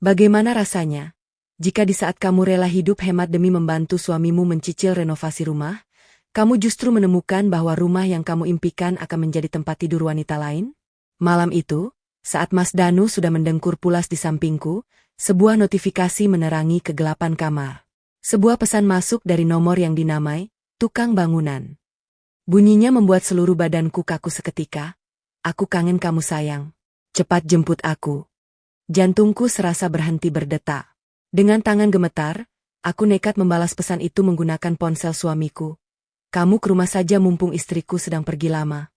Bagaimana rasanya? Jika di saat kamu rela hidup hemat demi membantu suamimu mencicil renovasi rumah, kamu justru menemukan bahwa rumah yang kamu impikan akan menjadi tempat tidur wanita lain? Malam itu, saat Mas Danu sudah mendengkur pulas di sampingku, sebuah notifikasi menerangi kegelapan kamar. Sebuah pesan masuk dari nomor yang dinamai, tukang bangunan. Bunyinya membuat seluruh badanku kaku seketika. Aku kangen kamu sayang. Cepat jemput aku. Jantungku serasa berhenti berdetak. Dengan tangan gemetar, aku nekat membalas pesan itu menggunakan ponsel suamiku. Kamu ke rumah saja mumpung istriku sedang pergi lama.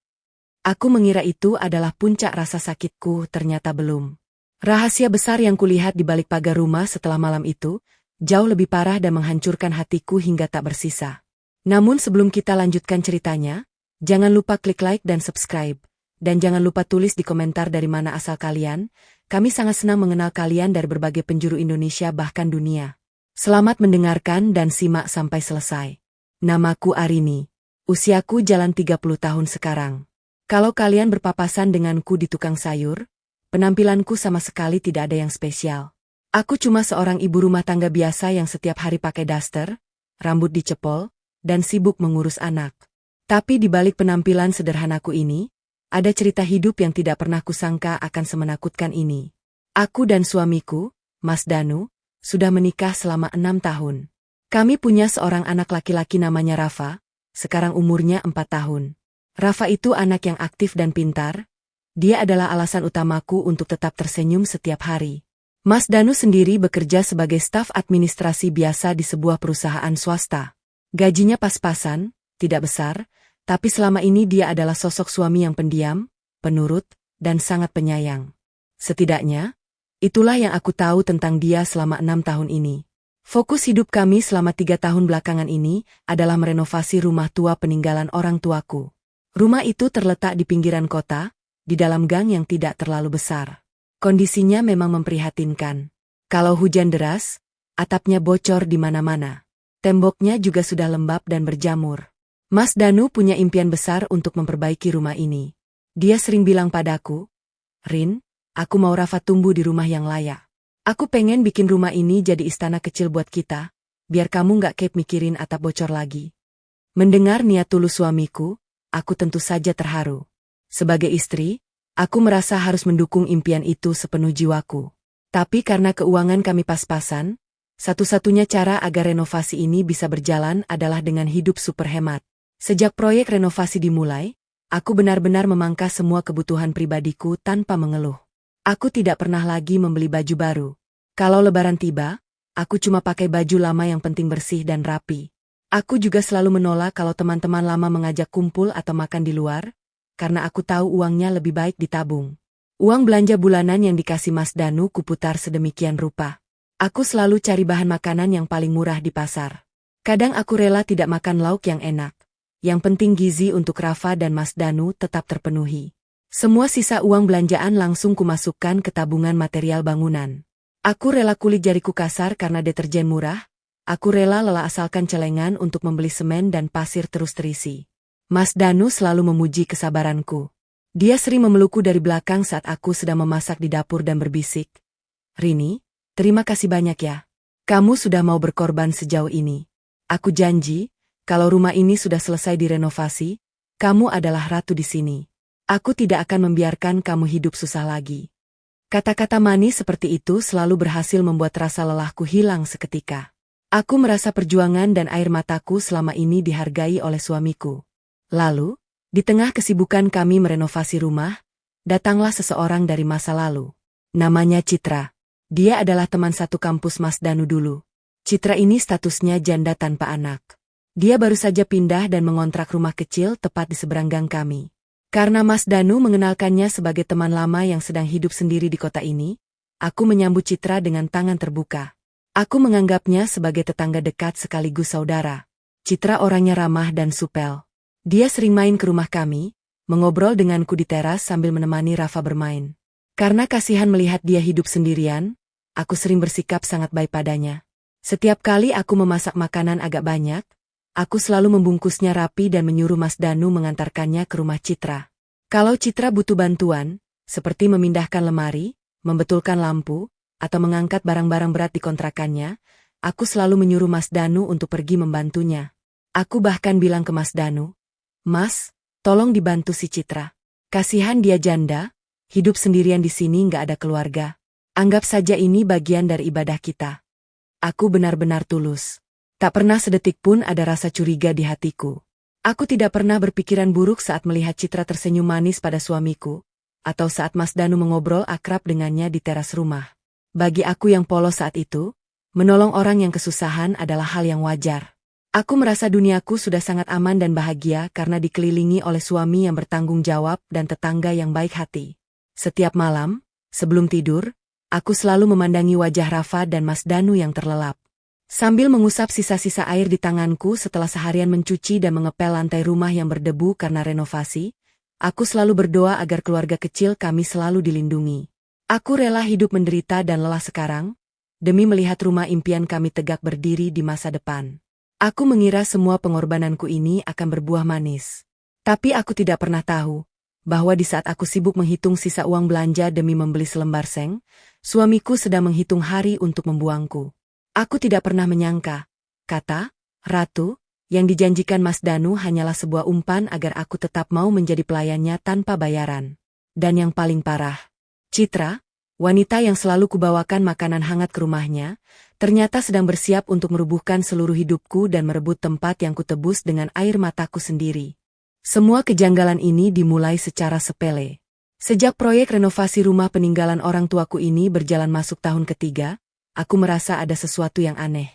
Aku mengira itu adalah puncak rasa sakitku, ternyata belum. Rahasia besar yang kulihat di balik pagar rumah setelah malam itu, jauh lebih parah dan menghancurkan hatiku hingga tak bersisa. Namun sebelum kita lanjutkan ceritanya, jangan lupa klik like dan subscribe. Dan jangan lupa tulis di komentar dari mana asal kalian, kami sangat senang mengenal kalian dari berbagai penjuru Indonesia bahkan dunia. Selamat mendengarkan dan simak sampai selesai. Namaku Arini. Usiaku jalan 30 tahun sekarang. Kalau kalian berpapasan denganku di tukang sayur, penampilanku sama sekali tidak ada yang spesial. Aku cuma seorang ibu rumah tangga biasa yang setiap hari pakai daster, rambut dicepol, dan sibuk mengurus anak. Tapi di balik penampilan sederhanaku ini, ada cerita hidup yang tidak pernah kusangka akan semenakutkan ini. Aku dan suamiku, Mas Danu, sudah menikah selama 6 tahun. Kami punya seorang anak laki-laki namanya Rafa, sekarang umurnya 4 tahun. Rafa itu anak yang aktif dan pintar. Dia adalah alasan utamaku untuk tetap tersenyum setiap hari. Mas Danu sendiri bekerja sebagai staf administrasi biasa di sebuah perusahaan swasta. Gajinya pas-pasan, tidak besar, tapi selama ini dia adalah sosok suami yang pendiam, penurut, dan sangat penyayang. Setidaknya, itulah yang aku tahu tentang dia selama 6 tahun ini. Fokus hidup kami selama 3 tahun belakangan ini adalah merenovasi rumah tua peninggalan orang tuaku. Rumah itu terletak di pinggiran kota, di dalam gang yang tidak terlalu besar. Kondisinya memang memprihatinkan. Kalau hujan deras, atapnya bocor di mana-mana. Temboknya juga sudah lembab dan berjamur. Mas Danu punya impian besar untuk memperbaiki rumah ini. Dia sering bilang padaku, "Rin, aku mau Rafa tumbuh di rumah yang layak. Aku pengen bikin rumah ini jadi istana kecil buat kita, biar kamu nggak keep mikirin atap bocor lagi." Mendengar niat tulus suamiku, aku tentu saja terharu. Sebagai istri, aku merasa harus mendukung impian itu sepenuh jiwaku. Tapi karena keuangan kami pas-pasan, satu-satunya cara agar renovasi ini bisa berjalan adalah dengan hidup super hemat. Sejak proyek renovasi dimulai, aku benar-benar memangkas semua kebutuhan pribadiku tanpa mengeluh. Aku tidak pernah lagi membeli baju baru. Kalau lebaran tiba, aku cuma pakai baju lama yang penting bersih dan rapi. Aku juga selalu menolak kalau teman-teman lama mengajak kumpul atau makan di luar, karena aku tahu uangnya lebih baik ditabung. Uang belanja bulanan yang dikasih Mas Danu kuputar sedemikian rupa. Aku selalu cari bahan makanan yang paling murah di pasar. Kadang aku rela tidak makan lauk yang enak. Yang penting gizi untuk Rafa dan Mas Danu tetap terpenuhi. Semua sisa uang belanjaan langsung kumasukkan ke tabungan material bangunan. Aku rela kulit jariku kasar karena deterjen murah. Aku rela lelah asalkan celengan untuk membeli semen dan pasir terus terisi. Mas Danu selalu memuji kesabaranku. Dia sering memelukku dari belakang saat aku sedang memasak di dapur dan berbisik, "Rini, terima kasih banyak ya. Kamu sudah mau berkorban sejauh ini. Aku janji, kalau rumah ini sudah selesai direnovasi, kamu adalah ratu di sini. Aku tidak akan membiarkan kamu hidup susah lagi." Kata-kata manis seperti itu selalu berhasil membuat rasa lelahku hilang seketika. Aku merasa perjuangan dan air mataku selama ini dihargai oleh suamiku. Lalu, di tengah kesibukan kami merenovasi rumah, datanglah seseorang dari masa lalu. Namanya Citra. Dia adalah teman satu kampus Mas Danu dulu. Citra ini statusnya janda tanpa anak. Dia baru saja pindah dan mengontrak rumah kecil tepat di seberang gang kami. Karena Mas Danu mengenalkannya sebagai teman lama yang sedang hidup sendiri di kota ini, aku menyambut Citra dengan tangan terbuka. Aku menganggapnya sebagai tetangga dekat sekaligus saudara. Citra orangnya ramah dan supel. Dia sering main ke rumah kami, mengobrol denganku di teras sambil menemani Rafa bermain. Karena kasihan melihat dia hidup sendirian, aku sering bersikap sangat baik padanya. Setiap kali aku memasak makanan agak banyak, aku selalu membungkusnya rapi dan menyuruh Mas Danu mengantarkannya ke rumah Citra. Kalau Citra butuh bantuan, seperti memindahkan lemari, membetulkan lampu, atau mengangkat barang-barang berat di kontrakannya, aku selalu menyuruh Mas Danu untuk pergi membantunya. Aku bahkan bilang ke Mas Danu, "Mas, tolong dibantu si Citra. Kasihan dia janda, hidup sendirian di sini nggak ada keluarga. Anggap saja ini bagian dari ibadah kita." Aku benar-benar tulus. Tak pernah sedetik pun ada rasa curiga di hatiku. Aku tidak pernah berpikiran buruk saat melihat Citra tersenyum manis pada suamiku, atau saat Mas Danu mengobrol akrab dengannya di teras rumah. Bagi aku yang polos saat itu, menolong orang yang kesusahan adalah hal yang wajar. Aku merasa duniaku sudah sangat aman dan bahagia karena dikelilingi oleh suami yang bertanggung jawab dan tetangga yang baik hati. Setiap malam, sebelum tidur, aku selalu memandangi wajah Rafa dan Mas Danu yang terlelap. Sambil mengusap sisa-sisa air di tanganku setelah seharian mencuci dan mengepel lantai rumah yang berdebu karena renovasi, aku selalu berdoa agar keluarga kecil kami selalu dilindungi. Aku rela hidup menderita dan lelah sekarang, demi melihat rumah impian kami tegak berdiri di masa depan. Aku mengira semua pengorbananku ini akan berbuah manis. Tapi aku tidak pernah tahu bahwa di saat aku sibuk menghitung sisa uang belanja demi membeli selembar seng, suamiku sedang menghitung hari untuk membuangku. Aku tidak pernah menyangka, kata Ratu, yang dijanjikan Mas Danu hanyalah sebuah umpan agar aku tetap mau menjadi pelayannya tanpa bayaran. Dan yang paling parah, Citra, wanita yang selalu kubawakan makanan hangat ke rumahnya, ternyata sedang bersiap untuk merubuhkan seluruh hidupku dan merebut tempat yang kutebus dengan air mataku sendiri. Semua kejanggalan ini dimulai secara sepele. Sejak proyek renovasi rumah peninggalan orang tuaku ini berjalan masuk tahun ketiga, aku merasa ada sesuatu yang aneh.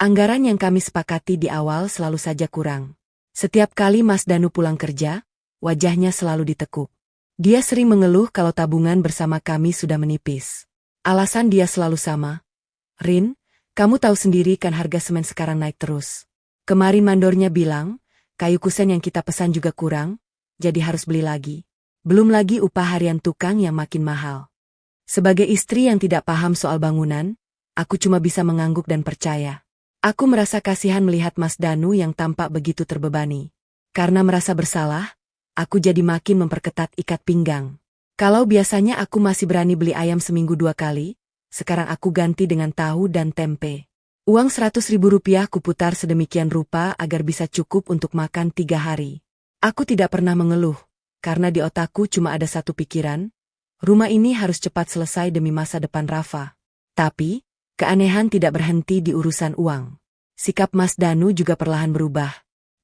Anggaran yang kami sepakati di awal selalu saja kurang. Setiap kali Mas Danu pulang kerja, wajahnya selalu ditekuk. Dia sering mengeluh kalau tabungan bersama kami sudah menipis. Alasan dia selalu sama. "Rin, kamu tahu sendiri kan harga semen sekarang naik terus. Kemarin mandornya bilang, kayu kusen yang kita pesan juga kurang, jadi harus beli lagi. Belum lagi upah harian tukang yang makin mahal." Sebagai istri yang tidak paham soal bangunan, aku cuma bisa mengangguk dan percaya. Aku merasa kasihan melihat Mas Danu yang tampak begitu terbebani. Karena merasa bersalah, aku jadi makin memperketat ikat pinggang. Kalau biasanya aku masih berani beli ayam seminggu 2 kali, sekarang aku ganti dengan tahu dan tempe. Uang Rp100.000 kuputar sedemikian rupa agar bisa cukup untuk makan 3 hari. Aku tidak pernah mengeluh, karena di otakku cuma ada satu pikiran, rumah ini harus cepat selesai demi masa depan Rafa. Tapi, keanehan tidak berhenti di urusan uang. Sikap Mas Danu juga perlahan berubah.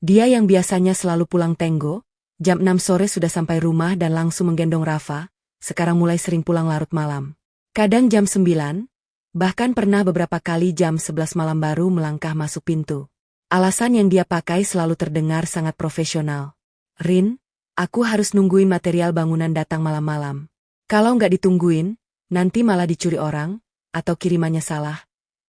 Dia yang biasanya selalu pulang tenggo, jam 6 sore sudah sampai rumah dan langsung menggendong Rafa, sekarang mulai sering pulang larut malam. Kadang jam 9, bahkan pernah beberapa kali jam 11 malam baru melangkah masuk pintu. Alasan yang dia pakai selalu terdengar sangat profesional. "Rin, aku harus nungguin material bangunan datang malam-malam. Kalau nggak ditungguin, nanti malah dicuri orang, atau kirimannya salah,"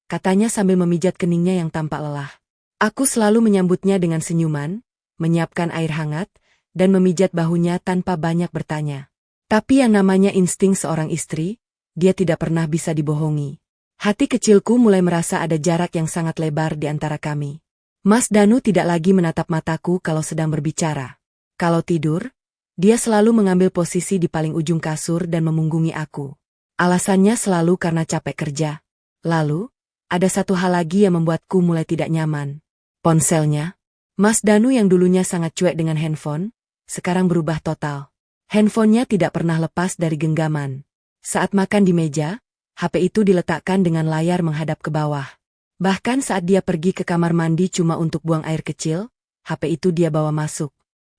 katanya sambil memijat keningnya yang tampak lelah. Aku selalu menyambutnya dengan senyuman, menyiapkan air hangat, dan memijat bahunya tanpa banyak bertanya. Tapi yang namanya insting seorang istri, dia tidak pernah bisa dibohongi. Hati kecilku mulai merasa ada jarak yang sangat lebar di antara kami. Mas Danu tidak lagi menatap mataku kalau sedang berbicara. Kalau tidur, dia selalu mengambil posisi di paling ujung kasur dan memunggungi aku. Alasannya selalu karena capek kerja. Lalu, ada satu hal lagi yang membuatku mulai tidak nyaman. Ponselnya. Mas Danu yang dulunya sangat cuek dengan handphone, sekarang berubah total. Handphonenya tidak pernah lepas dari genggaman. Saat makan di meja, HP itu diletakkan dengan layar menghadap ke bawah. Bahkan saat dia pergi ke kamar mandi cuma untuk buang air kecil, HP itu dia bawa masuk.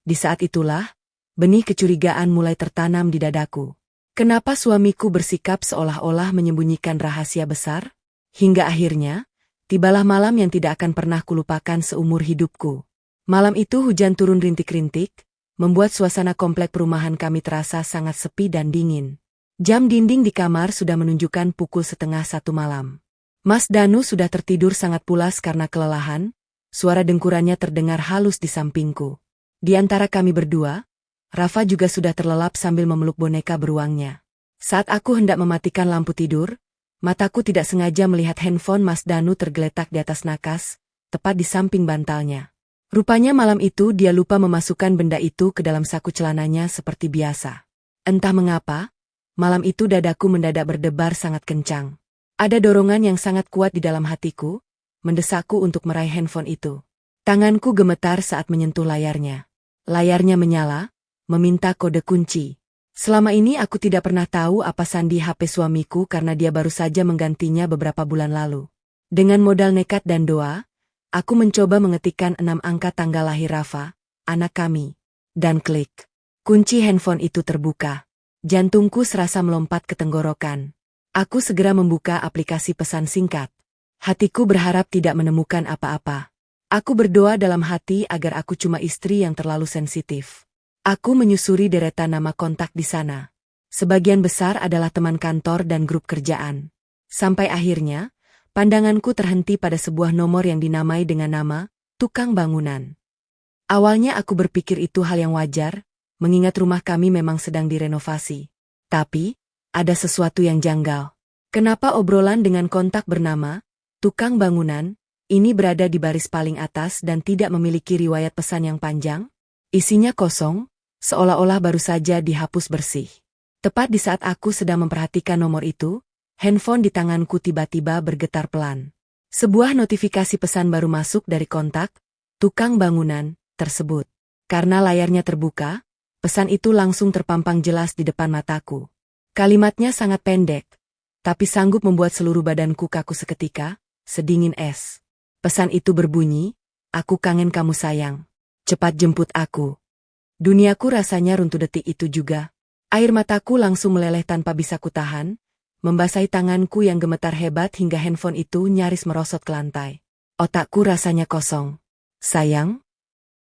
Di saat itulah, benih kecurigaan mulai tertanam di dadaku. Kenapa suamiku bersikap seolah-olah menyembunyikan rahasia besar? Hingga akhirnya, tibalah malam yang tidak akan pernah kulupakan seumur hidupku. Malam itu hujan turun rintik-rintik, membuat suasana komplek perumahan kami terasa sangat sepi dan dingin. Jam dinding di kamar sudah menunjukkan pukul 12:30 malam. Mas Danu sudah tertidur sangat pulas karena kelelahan, suara dengkurannya terdengar halus di sampingku. Di antara kami berdua, Rafa juga sudah terlelap sambil memeluk boneka beruangnya. Saat aku hendak mematikan lampu tidur, mataku tidak sengaja melihat handphone Mas Danu tergeletak di atas nakas, tepat di samping bantalnya. Rupanya malam itu dia lupa memasukkan benda itu ke dalam saku celananya seperti biasa. Entah mengapa, malam itu dadaku mendadak berdebar sangat kencang. Ada dorongan yang sangat kuat di dalam hatiku, mendesakku untuk meraih handphone itu. Tanganku gemetar saat menyentuh layarnya. Layarnya menyala, meminta kode kunci. Selama ini aku tidak pernah tahu apa sandi HP suamiku karena dia baru saja menggantinya beberapa bulan lalu. Dengan modal nekat dan doa, aku mencoba mengetikkan 6 angka tanggal lahir Rafa, anak kami. Dan klik. Kunci handphone itu terbuka. Jantungku serasa melompat ke tenggorokan. Aku segera membuka aplikasi pesan singkat. Hatiku berharap tidak menemukan apa-apa. Aku berdoa dalam hati agar aku cuma istri yang terlalu sensitif. Aku menyusuri deretan nama kontak di sana. Sebagian besar adalah teman kantor dan grup kerjaan. Sampai akhirnya, pandanganku terhenti pada sebuah nomor yang dinamai dengan nama tukang bangunan. Awalnya aku berpikir itu hal yang wajar, mengingat rumah kami memang sedang direnovasi. Tapi, ada sesuatu yang janggal. Kenapa obrolan dengan kontak bernama tukang bangunan ini berada di baris paling atas dan tidak memiliki riwayat pesan yang panjang? Isinya kosong, seolah-olah baru saja dihapus bersih. Tepat di saat aku sedang memperhatikan nomor itu, handphone di tanganku tiba-tiba bergetar pelan. Sebuah notifikasi pesan baru masuk dari kontak tukang bangunan tersebut. Karena layarnya terbuka, pesan itu langsung terpampang jelas di depan mataku. Kalimatnya sangat pendek, tapi sanggup membuat seluruh badanku kaku seketika, sedingin es. Pesan itu berbunyi, "Aku kangen kamu sayang. Cepat jemput aku." Duniaku rasanya runtuh detik itu juga. Air mataku langsung meleleh tanpa bisa kutahan, membasahi tanganku yang gemetar hebat hingga handphone itu nyaris merosot ke lantai. Otakku rasanya kosong. Sayang?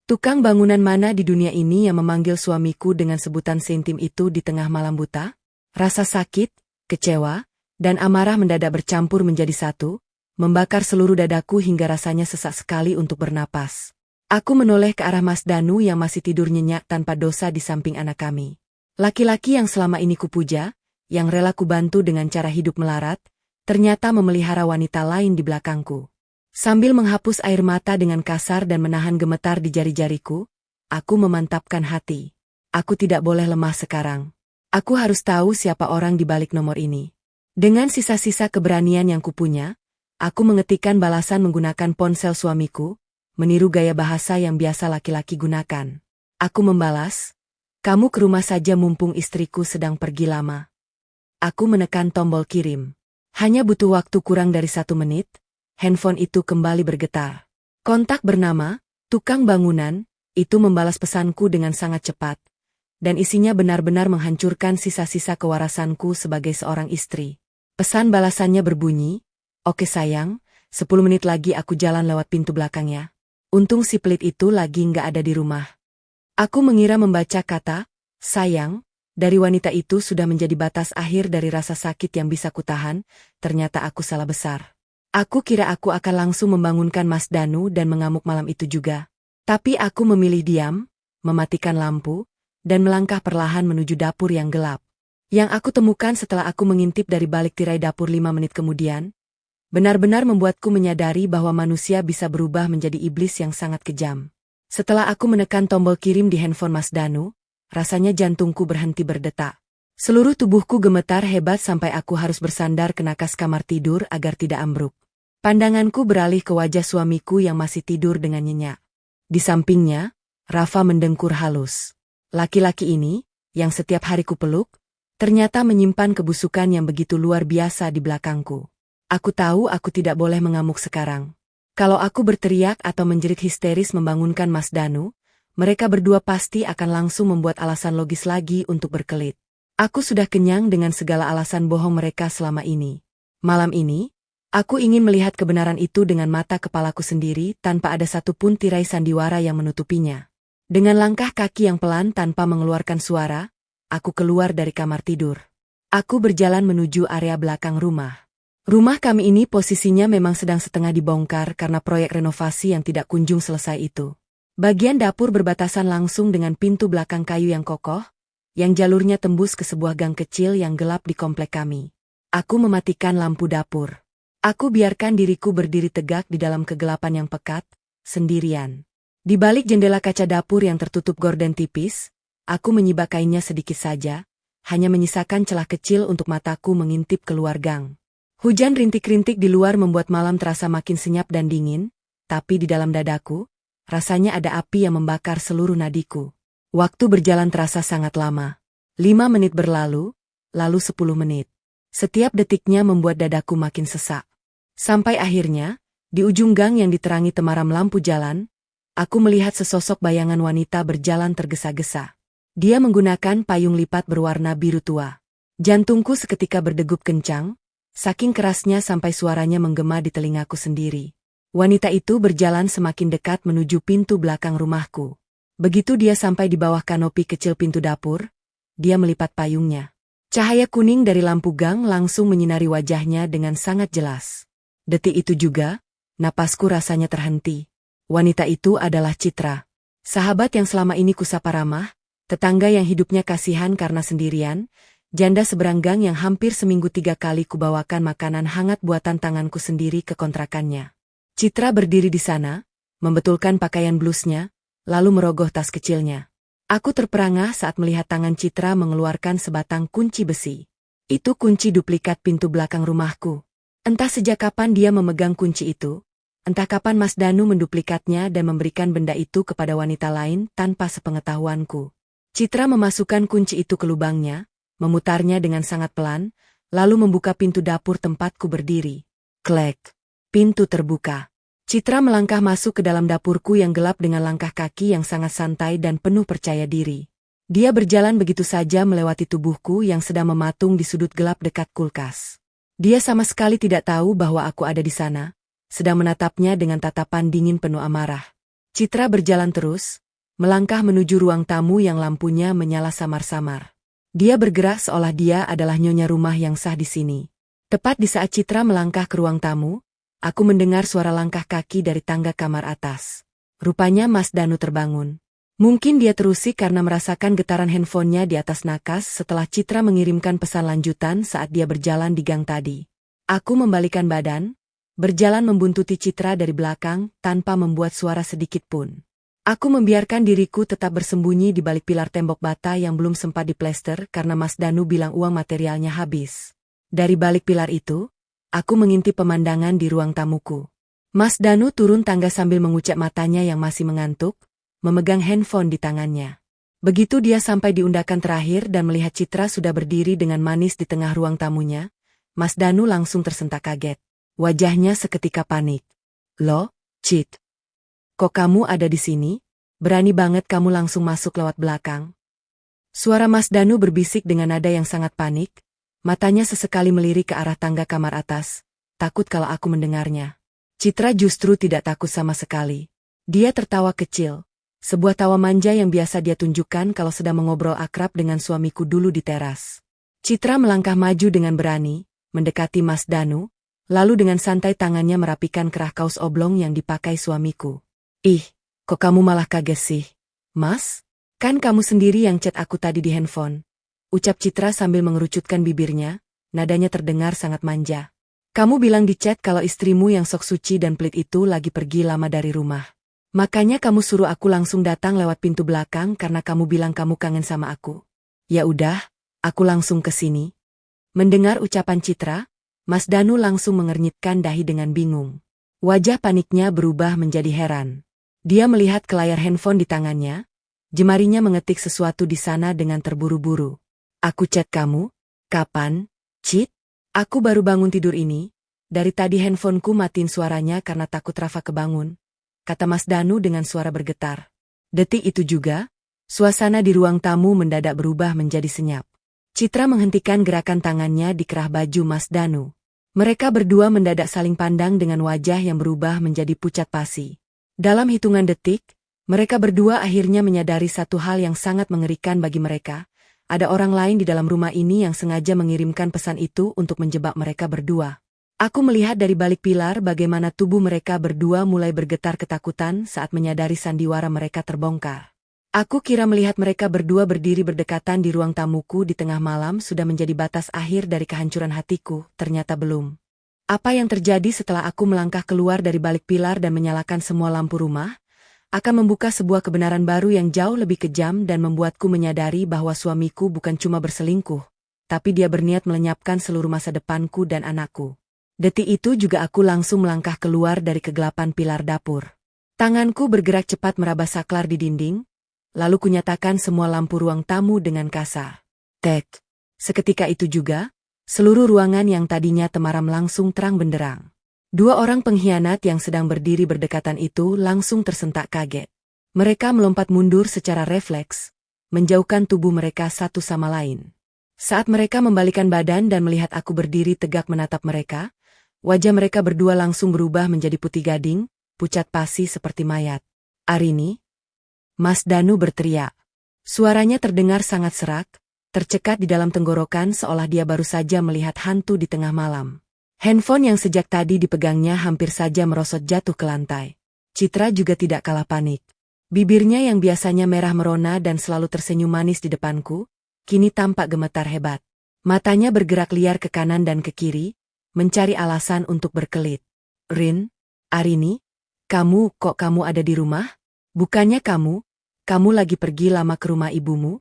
Tukang bangunan mana di dunia ini yang memanggil suamiku dengan sebutan seintim itu di tengah malam buta? Rasa sakit, kecewa, dan amarah mendadak bercampur menjadi satu, membakar seluruh dadaku hingga rasanya sesak sekali untuk bernapas. Aku menoleh ke arah Mas Danu yang masih tidur nyenyak tanpa dosa di samping anak kami. Laki-laki yang selama ini kupuja, yang rela kubantu dengan cara hidup melarat, ternyata memelihara wanita lain di belakangku. Sambil menghapus air mata dengan kasar dan menahan gemetar di jari-jariku, aku memantapkan hati. Aku tidak boleh lemah sekarang. Aku harus tahu siapa orang di balik nomor ini. Dengan sisa-sisa keberanian yang kupunya, aku mengetikkan balasan menggunakan ponsel suamiku, meniru gaya bahasa yang biasa laki-laki gunakan. Aku membalas, "Kamu ke rumah saja mumpung istriku sedang pergi lama." Aku menekan tombol kirim. Hanya butuh waktu kurang dari 1 menit, handphone itu kembali bergetar. Kontak bernama tukang bangunan itu membalas pesanku dengan sangat cepat, dan isinya benar-benar menghancurkan sisa-sisa kewarasanku sebagai seorang istri. Pesan balasannya berbunyi, "Oke sayang, 10 menit lagi aku jalan lewat pintu belakangnya." Untung si pelit itu lagi nggak ada di rumah. Aku mengira membaca kata sayang dari wanita itu sudah menjadi batas akhir dari rasa sakit yang bisa kutahan, ternyata aku salah besar. Aku kira aku akan langsung membangunkan Mas Danu dan mengamuk malam itu juga. Tapi aku memilih diam, mematikan lampu, dan melangkah perlahan menuju dapur yang gelap. Yang aku temukan setelah aku mengintip dari balik tirai dapur 5 menit kemudian, benar-benar membuatku menyadari bahwa manusia bisa berubah menjadi iblis yang sangat kejam. Setelah aku menekan tombol kirim di handphone Mas Danu, rasanya jantungku berhenti berdetak. Seluruh tubuhku gemetar hebat sampai aku harus bersandar ke nakas kamar tidur agar tidak ambruk. Pandanganku beralih ke wajah suamiku yang masih tidur dengan nyenyak. Di sampingnya, Rafa mendengkur halus. Laki-laki ini, yang setiap hari kupeluk, ternyata menyimpan kebusukan yang begitu luar biasa di belakangku. Aku tahu aku tidak boleh mengamuk sekarang. Kalau aku berteriak atau menjerit histeris membangunkan Mas Danu, mereka berdua pasti akan langsung membuat alasan logis lagi untuk berkelit. Aku sudah kenyang dengan segala alasan bohong mereka selama ini. Malam ini, aku ingin melihat kebenaran itu dengan mata kepalaku sendiri tanpa ada satupun tirai sandiwara yang menutupinya. Dengan langkah kaki yang pelan tanpa mengeluarkan suara, aku keluar dari kamar tidur. Aku berjalan menuju area belakang rumah. Rumah kami ini posisinya memang sedang setengah dibongkar karena proyek renovasi yang tidak kunjung selesai itu. Bagian dapur berbatasan langsung dengan pintu belakang kayu yang kokoh, yang jalurnya tembus ke sebuah gang kecil yang gelap di komplek kami. Aku mematikan lampu dapur. Aku biarkan diriku berdiri tegak di dalam kegelapan yang pekat, sendirian. Di balik jendela kaca dapur yang tertutup gorden tipis, aku menyibakainya sedikit saja, hanya menyisakan celah kecil untuk mataku mengintip keluar gang. Hujan rintik-rintik di luar membuat malam terasa makin senyap dan dingin, tapi di dalam dadaku, rasanya ada api yang membakar seluruh nadiku. Waktu berjalan terasa sangat lama. 5 menit berlalu, lalu 10 menit. Setiap detiknya membuat dadaku makin sesak. Sampai akhirnya, di ujung gang yang diterangi temaram lampu jalan, aku melihat sesosok bayangan wanita berjalan tergesa-gesa. Dia menggunakan payung lipat berwarna biru tua. Jantungku seketika berdegup kencang, saking kerasnya sampai suaranya menggema di telingaku sendiri. Wanita itu berjalan semakin dekat menuju pintu belakang rumahku. Begitu dia sampai di bawah kanopi kecil pintu dapur, dia melipat payungnya. Cahaya kuning dari lampu gang langsung menyinari wajahnya dengan sangat jelas. Detik itu juga, napasku rasanya terhenti. Wanita itu adalah Citra. Sahabat yang selama ini kusapa ramah, tetangga yang hidupnya kasihan karena sendirian, janda seberang gang yang hampir seminggu 3 kali kubawakan makanan hangat buatan tanganku sendiri ke kontrakannya. Citra berdiri di sana, membetulkan pakaian blusnya, lalu merogoh tas kecilnya. Aku terperangah saat melihat tangan Citra mengeluarkan sebatang kunci besi. Itu kunci duplikat pintu belakang rumahku. Entah sejak kapan dia memegang kunci itu, entah kapan Mas Danu menduplikatnya dan memberikan benda itu kepada wanita lain tanpa sepengetahuanku. Citra memasukkan kunci itu ke lubangnya, memutarnya dengan sangat pelan, lalu membuka pintu dapur tempatku berdiri. Klek. Pintu terbuka. Citra melangkah masuk ke dalam dapurku yang gelap dengan langkah kaki yang sangat santai dan penuh percaya diri. Dia berjalan begitu saja melewati tubuhku yang sedang mematung di sudut gelap dekat kulkas. Dia sama sekali tidak tahu bahwa aku ada di sana, sedang menatapnya dengan tatapan dingin penuh amarah. Citra berjalan terus, melangkah menuju ruang tamu yang lampunya menyala samar-samar. Dia bergerak seolah dia adalah nyonya rumah yang sah di sini. Tepat di saat Citra melangkah ke ruang tamu, aku mendengar suara langkah kaki dari tangga kamar atas. Rupanya Mas Danu terbangun. Mungkin dia terusik karena merasakan getaran handphonenya di atas nakas setelah Citra mengirimkan pesan lanjutan saat dia berjalan di gang tadi. Aku membalikkan badan, berjalan membuntuti Citra dari belakang tanpa membuat suara sedikit pun. Aku membiarkan diriku tetap bersembunyi di balik pilar tembok bata yang belum sempat diplester karena Mas Danu bilang uang materialnya habis. Dari balik pilar itu, aku mengintip pemandangan di ruang tamuku. Mas Danu turun tangga sambil mengucek matanya yang masih mengantuk, memegang handphone di tangannya. Begitu dia sampai di undakan terakhir dan melihat Citra sudah berdiri dengan manis di tengah ruang tamunya, Mas Danu langsung tersentak kaget. Wajahnya seketika panik. Loh, Cit. Kok kamu ada di sini? Berani banget kamu langsung masuk lewat belakang. Suara Mas Danu berbisik dengan nada yang sangat panik, matanya sesekali melirik ke arah tangga kamar atas, takut kalau aku mendengarnya. Citra justru tidak takut sama sekali. Dia tertawa kecil, sebuah tawa manja yang biasa dia tunjukkan kalau sedang mengobrol akrab dengan suamiku dulu di teras. Citra melangkah maju dengan berani, mendekati Mas Danu, lalu dengan santai tangannya merapikan kerah kaos oblong yang dipakai suamiku. Ih, kok kamu malah kaget sih, Mas? Kan kamu sendiri yang chat aku tadi di handphone. Ucap Citra sambil mengerucutkan bibirnya, nadanya terdengar sangat manja. Kamu bilang di chat kalau istrimu yang sok suci dan pelit itu lagi pergi lama dari rumah. Makanya kamu suruh aku langsung datang lewat pintu belakang karena kamu bilang kamu kangen sama aku. Ya udah, aku langsung ke sini. Mendengar ucapan Citra, Mas Danu langsung mengernyitkan dahi dengan bingung. Wajah paniknya berubah menjadi heran. Dia melihat ke layar handphone di tangannya, jemarinya mengetik sesuatu di sana dengan terburu-buru. Aku chat kamu? Kapan, Cit? Aku baru bangun tidur ini. Dari tadi handphoneku matiin suaranya karena takut Rafa kebangun, kata Mas Danu dengan suara bergetar. Detik itu juga, suasana di ruang tamu mendadak berubah menjadi senyap. Citra menghentikan gerakan tangannya di kerah baju Mas Danu. Mereka berdua mendadak saling pandang dengan wajah yang berubah menjadi pucat pasi. Dalam hitungan detik, mereka berdua akhirnya menyadari satu hal yang sangat mengerikan bagi mereka. Ada orang lain di dalam rumah ini yang sengaja mengirimkan pesan itu untuk menjebak mereka berdua. Aku melihat dari balik pilar bagaimana tubuh mereka berdua mulai bergetar ketakutan saat menyadari sandiwara mereka terbongkar. Aku kira melihat mereka berdua berdiri berdekatan di ruang tamuku di tengah malam sudah menjadi batas akhir dari kehancuran hatiku, ternyata belum. Apa yang terjadi setelah aku melangkah keluar dari balik pilar dan menyalakan semua lampu rumah, akan membuka sebuah kebenaran baru yang jauh lebih kejam dan membuatku menyadari bahwa suamiku bukan cuma berselingkuh, tapi dia berniat melenyapkan seluruh masa depanku dan anakku. Detik itu juga aku langsung melangkah keluar dari kegelapan pilar dapur. Tanganku bergerak cepat meraba saklar di dinding, lalu kunyatakan semua lampu ruang tamu dengan kasar. Tek. Seketika itu juga, seluruh ruangan yang tadinya temaram langsung terang benderang. Dua orang pengkhianat yang sedang berdiri berdekatan itu langsung tersentak kaget. Mereka melompat mundur secara refleks, menjauhkan tubuh mereka satu sama lain. Saat mereka membalikan badan dan melihat aku berdiri tegak menatap mereka, wajah mereka berdua langsung berubah menjadi putih gading, pucat pasi seperti mayat. "Arini!" Mas Danu berteriak. Suaranya terdengar sangat serak, tercekat di dalam tenggorokan seolah dia baru saja melihat hantu di tengah malam. Handphone yang sejak tadi dipegangnya hampir saja merosot jatuh ke lantai. Citra juga tidak kalah panik. Bibirnya yang biasanya merah merona dan selalu tersenyum manis di depanku, kini tampak gemetar hebat. Matanya bergerak liar ke kanan dan ke kiri, mencari alasan untuk berkelit. "Rin, Arini, kok kamu ada di rumah? Bukannya kamu lagi pergi lama ke rumah ibumu?"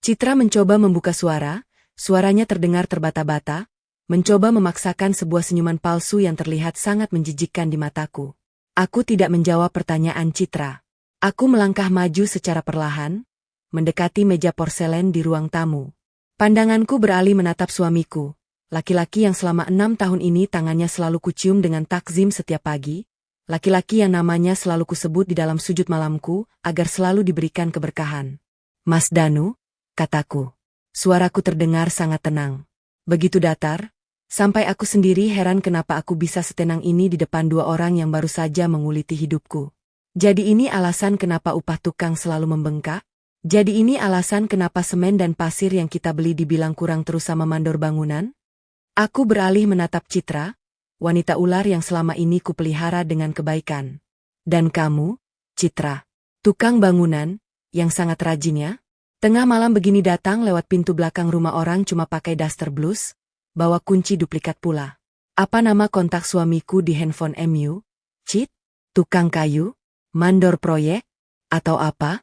Citra mencoba membuka suaranya terdengar terbata-bata, mencoba memaksakan sebuah senyuman palsu yang terlihat sangat menjijikkan di mataku. Aku tidak menjawab pertanyaan Citra. Aku melangkah maju secara perlahan, mendekati meja porselen di ruang tamu. Pandanganku beralih menatap suamiku, laki-laki yang selama 6 tahun ini tangannya selalu kucium dengan takzim setiap pagi, laki-laki yang namanya selalu kusebut di dalam sujud malamku agar selalu diberikan keberkahan. "Mas Danu," kataku. Suaraku terdengar sangat tenang. Begitu datar, sampai aku sendiri heran kenapa aku bisa setenang ini di depan dua orang yang baru saja menguliti hidupku. Jadi ini alasan kenapa upah tukang selalu membengkak? Jadi ini alasan kenapa semen dan pasir yang kita beli dibilang kurang terus sama mandor bangunan? Aku beralih menatap Citra, wanita ular yang selama ini kupelihara dengan kebaikan. "Dan kamu, Citra, tukang bangunan, yang sangat rajin ya? Tengah malam begini datang lewat pintu belakang rumah orang cuma pakai daster blus, bawa kunci duplikat pula. Apa nama kontak suamiku di handphone MU? Cit? Tukang kayu? Mandor proyek? Atau apa?"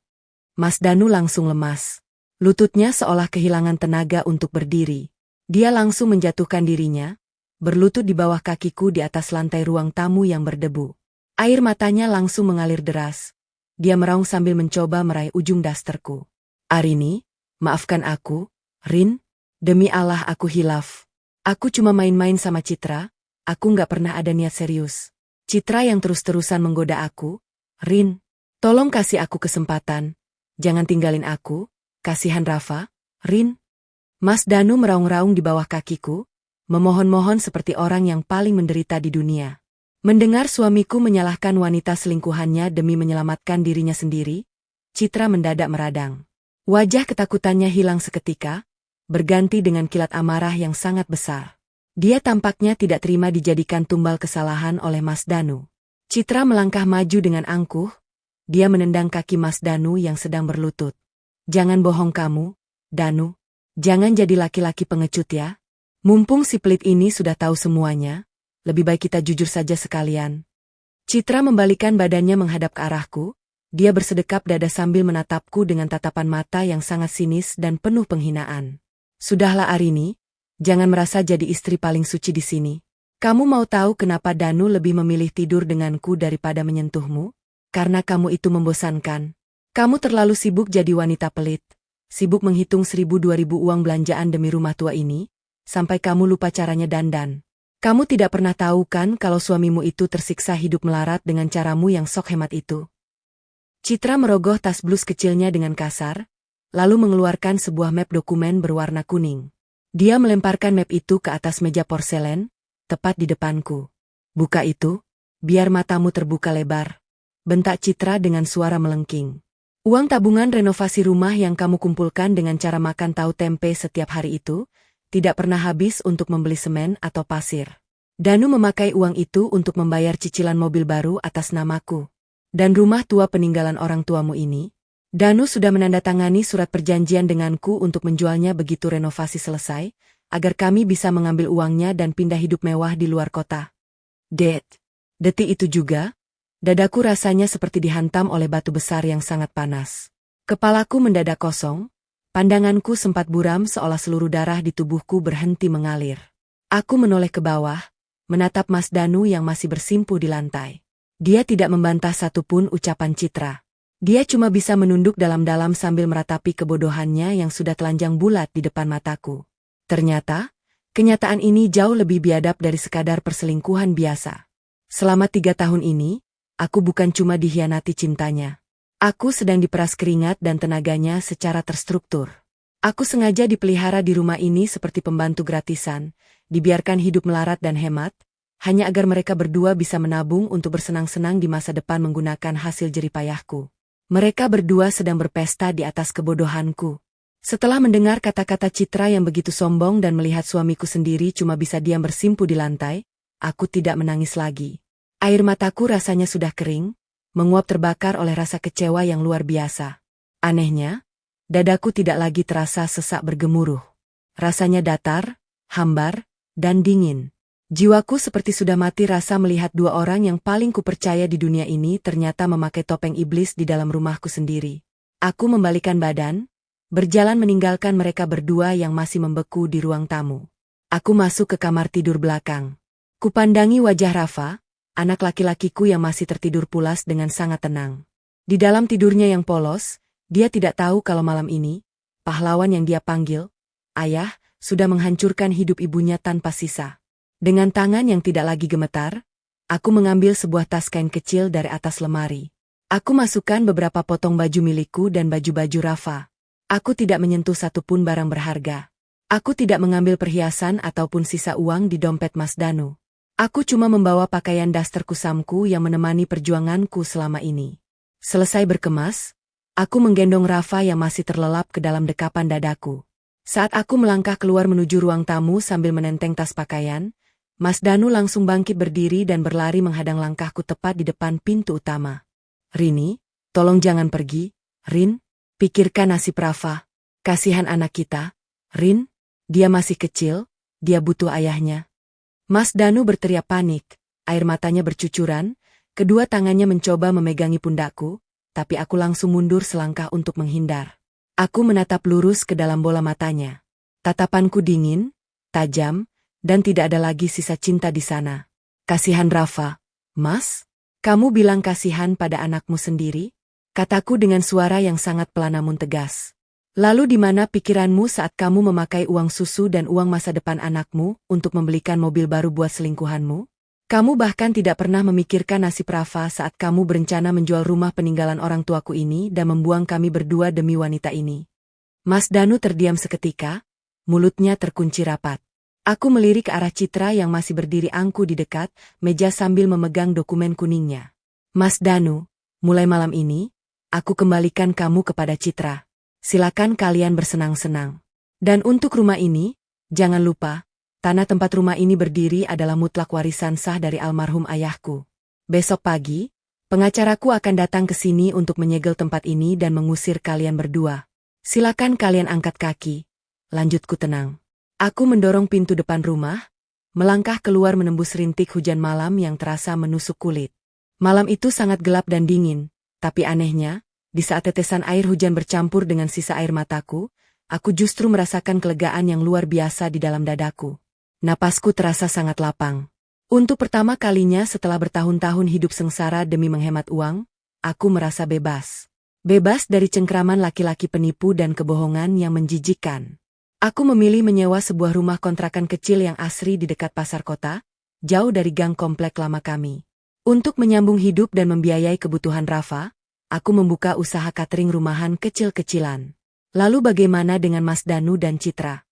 Mas Danu langsung lemas. Lututnya seolah kehilangan tenaga untuk berdiri. Dia langsung menjatuhkan dirinya, berlutut di bawah kakiku di atas lantai ruang tamu yang berdebu. Air matanya langsung mengalir deras. Dia meraung sambil mencoba meraih ujung dasterku. "Arini, maafkan aku, Rin, demi Allah aku hilaf. Aku cuma main-main sama Citra, aku nggak pernah ada niat serius." Citra yang terus-terusan menggoda aku, "Rin, tolong kasih aku kesempatan, jangan tinggalin aku, kasihan Rafa, Rin." Mas Danu meraung-raung di bawah kakiku, memohon-mohon seperti orang yang paling menderita di dunia. Mendengar suamiku menyalahkan wanita selingkuhannya demi menyelamatkan dirinya sendiri, Citra mendadak meradang. Wajah ketakutannya hilang seketika, berganti dengan kilat amarah yang sangat besar. Dia tampaknya tidak terima dijadikan tumbal kesalahan oleh Mas Danu. Citra melangkah maju dengan angkuh, dia menendang kaki Mas Danu yang sedang berlutut. "Jangan bohong kamu, Danu. Jangan jadi laki-laki pengecut ya. Mumpung si pelit ini sudah tahu semuanya, lebih baik kita jujur saja sekalian." Citra membalikan badannya menghadap ke arahku. Dia bersedekap dada sambil menatapku dengan tatapan mata yang sangat sinis dan penuh penghinaan. "Sudahlah Arini, jangan merasa jadi istri paling suci di sini. Kamu mau tahu kenapa Danu lebih memilih tidur denganku daripada menyentuhmu? Karena kamu itu membosankan. Kamu terlalu sibuk jadi wanita pelit, sibuk menghitung 1.000-2.000 uang belanjaan demi rumah tua ini, sampai kamu lupa caranya dandan. Kamu tidak pernah tahu kan kalau suamimu itu tersiksa hidup melarat dengan caramu yang sok hemat itu." Citra merogoh tas blus kecilnya dengan kasar, lalu mengeluarkan sebuah map dokumen berwarna kuning. Dia melemparkan map itu ke atas meja porselen, tepat di depanku. "Buka itu, biar matamu terbuka lebar," bentak Citra dengan suara melengking. "Uang tabungan renovasi rumah yang kamu kumpulkan dengan cara makan tahu tempe setiap hari itu, tidak pernah habis untuk membeli semen atau pasir. Danu memakai uang itu untuk membayar cicilan mobil baru atas namaku. Dan rumah tua peninggalan orang tuamu ini, Danu sudah menandatangani surat perjanjian denganku untuk menjualnya begitu renovasi selesai, agar kami bisa mengambil uangnya dan pindah hidup mewah di luar kota." Detik itu juga, dadaku rasanya seperti dihantam oleh batu besar yang sangat panas. Kepalaku mendadak kosong, pandanganku sempat buram seolah seluruh darah di tubuhku berhenti mengalir. Aku menoleh ke bawah, menatap Mas Danu yang masih bersimpuh di lantai. Dia tidak membantah satupun ucapan Citra. Dia cuma bisa menunduk dalam-dalam sambil meratapi kebodohannya yang sudah telanjang bulat di depan mataku. Ternyata, kenyataan ini jauh lebih biadab dari sekadar perselingkuhan biasa. Selama 3 tahun ini, aku bukan cuma dikhianati cintanya. Aku sedang diperas keringat dan tenaganya secara terstruktur. Aku sengaja dipelihara di rumah ini seperti pembantu gratisan, dibiarkan hidup melarat dan hemat, hanya agar mereka berdua bisa menabung untuk bersenang-senang di masa depan menggunakan hasil jeripayahku. Mereka berdua sedang berpesta di atas kebodohanku. Setelah mendengar kata-kata Citra yang begitu sombong dan melihat suamiku sendiri cuma bisa diam bersimpuh di lantai, aku tidak menangis lagi. Air mataku rasanya sudah kering, menguap terbakar oleh rasa kecewa yang luar biasa. Anehnya, dadaku tidak lagi terasa sesak bergemuruh. Rasanya datar, hambar, dan dingin. Jiwaku seperti sudah mati rasa melihat 2 orang yang paling kupercaya di dunia ini ternyata memakai topeng iblis di dalam rumahku sendiri. Aku membalikkan badan, berjalan meninggalkan mereka berdua yang masih membeku di ruang tamu. Aku masuk ke kamar tidur belakang. Kupandangi wajah Rafa, anak laki-lakiku yang masih tertidur pulas dengan sangat tenang. Di dalam tidurnya yang polos, dia tidak tahu kalau malam ini, pahlawan yang dia panggil, ayah, sudah menghancurkan hidup ibunya tanpa sisa. Dengan tangan yang tidak lagi gemetar, aku mengambil sebuah tas kain kecil dari atas lemari. Aku masukkan beberapa potong baju milikku dan baju-baju Rafa. Aku tidak menyentuh satupun barang berharga. Aku tidak mengambil perhiasan ataupun sisa uang di dompet Mas Danu. Aku cuma membawa pakaian daster kusamku yang menemani perjuanganku selama ini. Selesai berkemas, aku menggendong Rafa yang masih terlelap ke dalam dekapan dadaku. Saat aku melangkah keluar menuju ruang tamu sambil menenteng tas pakaian, Mas Danu langsung bangkit berdiri dan berlari menghadang langkahku tepat di depan pintu utama. Rini, tolong jangan pergi, Rin. Pikirkan nasib Rafa. Kasihan anak kita, Rin. Dia masih kecil, dia butuh ayahnya. Mas Danu berteriak panik, air matanya bercucuran, kedua tangannya mencoba memegangi pundakku, tapi aku langsung mundur selangkah untuk menghindar. Aku menatap lurus ke dalam bola matanya. Tatapanku dingin, tajam, dan tidak ada lagi sisa cinta di sana. Kasihan Rafa, Mas? Kamu bilang kasihan pada anakmu sendiri? Kataku dengan suara yang sangat pelan namun tegas. Lalu di mana pikiranmu saat kamu memakai uang susu dan uang masa depan anakmu untuk membelikan mobil baru buat selingkuhanmu? Kamu bahkan tidak pernah memikirkan nasib Rafa saat kamu berencana menjual rumah peninggalan orang tuaku ini dan membuang kami berdua demi wanita ini. Mas Danu terdiam seketika, mulutnya terkunci rapat. Aku melirik ke arah Citra yang masih berdiri angkuh di dekat meja sambil memegang dokumen kuningnya. Mas Danu, mulai malam ini, aku kembalikan kamu kepada Citra. Silakan kalian bersenang-senang. Dan untuk rumah ini, jangan lupa, tanah tempat rumah ini berdiri adalah mutlak warisan sah dari almarhum ayahku. Besok pagi, pengacaraku akan datang ke sini untuk menyegel tempat ini dan mengusir kalian berdua. Silakan kalian angkat kaki. Lanjutku tenang. Aku mendorong pintu depan rumah, melangkah keluar menembus rintik hujan malam yang terasa menusuk kulit. Malam itu sangat gelap dan dingin, tapi anehnya, di saat tetesan air hujan bercampur dengan sisa air mataku, aku justru merasakan kelegaan yang luar biasa di dalam dadaku. Napasku terasa sangat lapang. Untuk pertama kalinya setelah bertahun-tahun hidup sengsara demi menghemat uang, aku merasa bebas. Bebas dari cengkraman laki-laki penipu dan kebohongan yang menjijikkan. Aku memilih menyewa sebuah rumah kontrakan kecil yang asri di dekat pasar kota, jauh dari gang komplek lama kami. Untuk menyambung hidup dan membiayai kebutuhan Rafa, aku membuka usaha catering rumahan kecil-kecilan. Lalu bagaimana dengan Mas Danu dan Citra?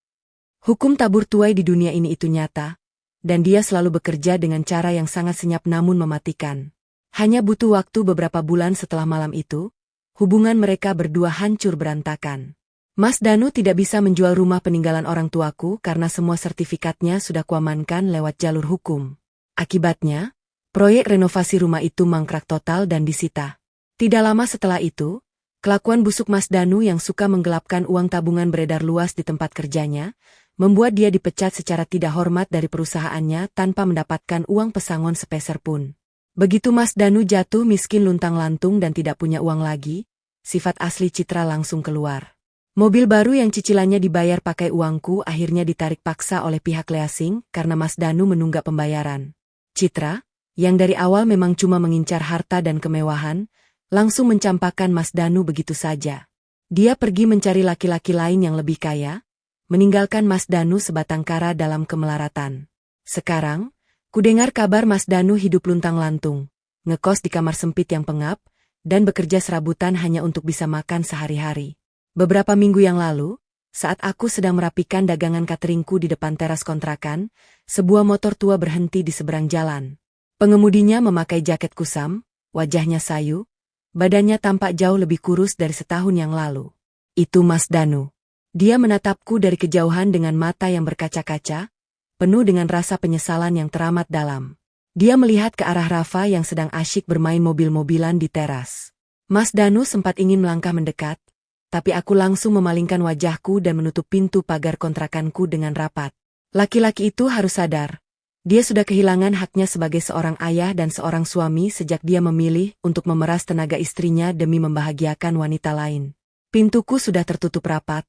Hukum tabur tuai di dunia ini itu nyata, dan dia selalu bekerja dengan cara yang sangat senyap namun mematikan. Hanya butuh waktu beberapa bulan setelah malam itu, hubungan mereka berdua hancur berantakan. Mas Danu tidak bisa menjual rumah peninggalan orang tuaku karena semua sertifikatnya sudah kuamankan lewat jalur hukum. Akibatnya, proyek renovasi rumah itu mangkrak total dan disita. Tidak lama setelah itu, kelakuan busuk Mas Danu yang suka menggelapkan uang tabungan beredar luas di tempat kerjanya, membuat dia dipecat secara tidak hormat dari perusahaannya tanpa mendapatkan uang pesangon sepeser pun. Begitu Mas Danu jatuh miskin luntang-lantung dan tidak punya uang lagi, sifat asli Citra langsung keluar. Mobil baru yang cicilannya dibayar pakai uangku akhirnya ditarik paksa oleh pihak leasing karena Mas Danu menunggak pembayaran. Citra, yang dari awal memang cuma mengincar harta dan kemewahan, langsung mencampakkan Mas Danu begitu saja. Dia pergi mencari laki-laki lain yang lebih kaya, meninggalkan Mas Danu sebatang kara dalam kemelaratan. Sekarang, kudengar kabar Mas Danu hidup luntang-lantung, ngekos di kamar sempit yang pengap, dan bekerja serabutan hanya untuk bisa makan sehari-hari. Beberapa minggu yang lalu, saat aku sedang merapikan dagangan cateringku di depan teras kontrakan, sebuah motor tua berhenti di seberang jalan. Pengemudinya memakai jaket kusam, wajahnya sayu, badannya tampak jauh lebih kurus dari setahun yang lalu. Itu Mas Danu. Dia menatapku dari kejauhan dengan mata yang berkaca-kaca, penuh dengan rasa penyesalan yang teramat dalam. Dia melihat ke arah Rafa yang sedang asyik bermain mobil-mobilan di teras. Mas Danu sempat ingin melangkah mendekat, tapi aku langsung memalingkan wajahku dan menutup pintu pagar kontrakanku dengan rapat. Laki-laki itu harus sadar. Dia sudah kehilangan haknya sebagai seorang ayah dan seorang suami sejak dia memilih untuk memeras tenaga istrinya demi membahagiakan wanita lain. Pintuku sudah tertutup rapat,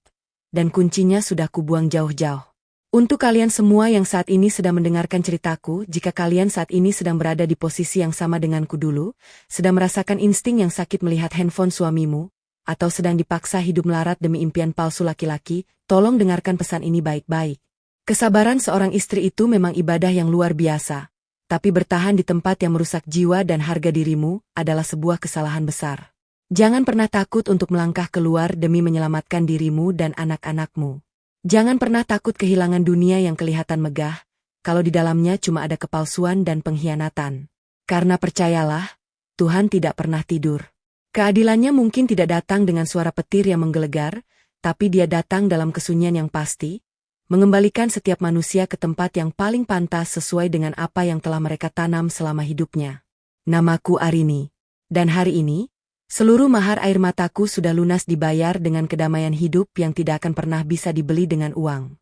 dan kuncinya sudah kubuang jauh-jauh. Untuk kalian semua yang saat ini sedang mendengarkan ceritaku, jika kalian saat ini sedang berada di posisi yang sama denganku dulu, sedang merasakan insting yang sakit melihat handphone suamimu, atau sedang dipaksa hidup melarat demi impian palsu laki-laki, tolong dengarkan pesan ini baik-baik. Kesabaran seorang istri itu memang ibadah yang luar biasa, tapi bertahan di tempat yang merusak jiwa dan harga dirimu adalah sebuah kesalahan besar. Jangan pernah takut untuk melangkah keluar demi menyelamatkan dirimu dan anak-anakmu. Jangan pernah takut kehilangan dunia yang kelihatan megah, kalau di dalamnya cuma ada kepalsuan dan pengkhianatan. Karena percayalah, Tuhan tidak pernah tidur. Keadilannya mungkin tidak datang dengan suara petir yang menggelegar, tapi dia datang dalam kesunyian yang pasti, mengembalikan setiap manusia ke tempat yang paling pantas sesuai dengan apa yang telah mereka tanam selama hidupnya. Namaku Arini. Dan hari ini, seluruh mahar air mataku sudah lunas dibayar dengan kedamaian hidup yang tidak akan pernah bisa dibeli dengan uang.